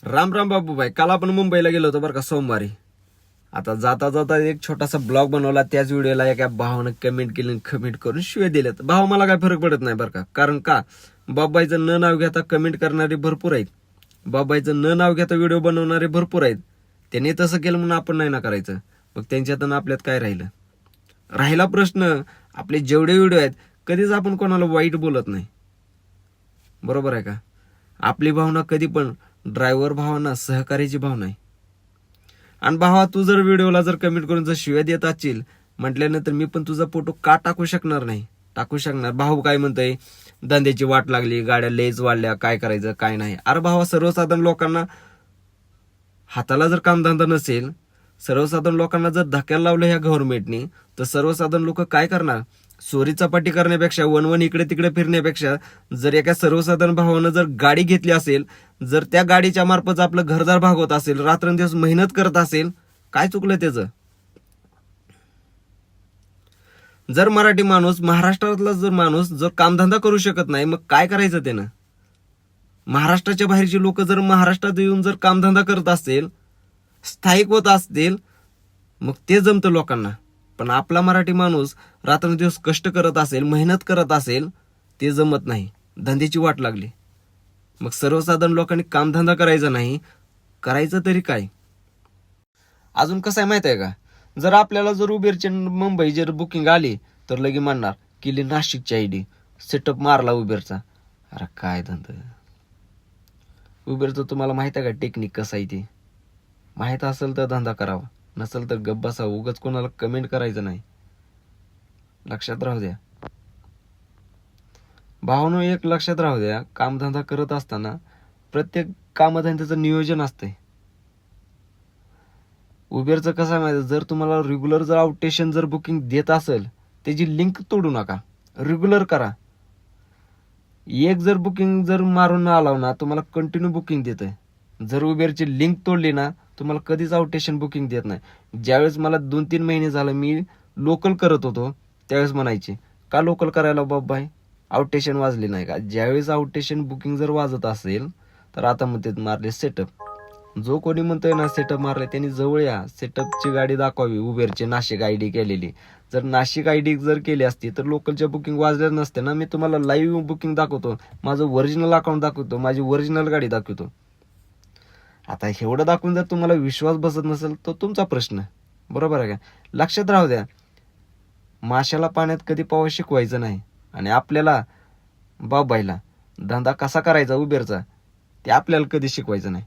राम राम बाबूभाई. काल आपण मुंबईला गेलो होतो बरं का सोमवारी. आता जाता जाता एक छोटासा ब्लॉग बनवला. त्याच व्हिडिओला एका भावानं कमेंट केली, कमेंट करून शिवे दिलेत. भाव मला काय फरक पडत नाही बरं का. कारण का बाबाईचं न नाव घेता कमेंट करणारे भरपूर आहेत, बाबाईचं न नाव घेता व्हिडिओ बनवणारे भरपूर आहेत. त्यांनी तसं केलं म्हणून आपण नाही ना करायचं. मग त्यांच्यात आणि आपल्यात काय राहिला प्रश्न. आपले जेवढे व्हिडिओ आहेत कधीच आपण कोणाला वाईट बोलत नाही, बरोबर आहे का. आपली भावना कधी पण ड्रायव्हर भावना, सहकार्याची भावना आहे. आणि भावा, तू जर व्हिडिओला जर कमेंट करून जर शिव्या देत असशील म्हटल्यानंतर मी पण तुझा फोटो का टाकू शकणार नाही. टाकू शकणार. भाऊ काय म्हणतोय, धंद्याची वाट लागली, गाड्या लेच वाढल्या, काय करायचं काय नाही. अरे भावा, सर्वसाधारण लोकांना हाताला जर कामधंदा नसेल, सर्वसाधारण लोकांना जर धक्क्याला लावलं ह्या गव्हर्नमेंटने, तर सर्वसाधारण लोक काय करणार. चोरी चपाटी करण्यापेक्षा, वन इकडे तिकडे फिरण्यापेक्षा जर एका सर्वसाधारण भावानं जर गाडी घेतली असेल, जर त्या गाडीच्या मार्फत आपलं घरदार भागवत असेल, रात्रंदिवस मेहनत करत असेल, काय चुकलं त्याचं. जर मराठी माणूस, महाराष्ट्रातला जर माणूस जर कामधंदा करू शकत नाही, मग काय करायचं त्यानं. महाराष्ट्राच्या बाहेरची लोक जर महाराष्ट्रात येऊन जर कामधंदा करत असतील, स्थायिक होत असतील, मग ते जमतं लोकांना. पण आपला मराठी माणूस रात्रंदिवस कष्ट करत असेल, मेहनत करत असेल, ते जमत नाही. धंद्याची वाट लागली. मग सर्वसाधारण लोकांनी कामधंदा करायचा नाही, करायचं तरी काय. अजून कसं आहे माहित आहे का, जर आपल्याला जर उबेरची मुंबई जर बुकिंग आली तर लगे म्हणणार केली नाशिकची आयडी, सेटअप मारला उबेरचा. अरे काय धंदा. उबेरचं तुम्हाला माहित आहे का टेक्निक कसं आहे ते. माहित असेल तर धंदा करावा, नसेल तर गप्प बसा. उगाच कोणाला कमेंट करायचं नाही, लक्षात राहू द्या. भावनो, एक लक्षात राहू द्या, कामधंदा करत असताना प्रत्येक कामधंद्याचं नियोजन असतंय. उबेरचं कसं आहे माहिती, जर तुम्हाला रेग्युलर जर आउटस्टेशन जर बुकिंग देत असेल, त्याची लिंक तोडू नका, रेग्युलर करा. एक जर बुकिंग जर मारून आला ना, तुम्हाला कंटिन्यू बुकिंग देतंय. जर उबेरची लिंक तोडली ना, तुम्हाला कधीच आउटस्टेशन बुकिंग देत नाही. ज्यावेळेस मला 2-3 महिने झालं मी लोकल करत होतो, त्यावेळेस म्हणायचे का लोकल करायला बाबाई, आउटस्टेशन वाजले नाही का. ज्यावेळेस आउटस्टेशन बुकिंग जर वाजत असेल तर आता म्हणते मारले सेटअप. जो कोणी म्हणतोय ना सेटअप मारले, त्यांनी जवळ या, सेटअपची गाडी दाखवावी. उबेरची नाशिक आयडी केलेली. जर नाशिक आयडी जर केली असती तर लोकलच्या बुकिंग वाजल्या नसते ना. मी तुम्हाला लाईव्ह बुकिंग दाखवतो, माझं ओरिजिनल अकाउंट दाखवतो, माझी ओरिजिनल गाडी दाखवतो. आता एवढं दाखवून जर तुम्हाला विश्वास बसत नसेल तर तुमचा प्रश्न, बरोबर आहे का. लक्षात राहू द्या, माशाला पाण्यात कधी पावा शिकवायचं नाही. आणि आपल्याला बाबाईला धंदा कसा करायचा उबेरचा ते आपल्याला कधी शिकवायचं नाही.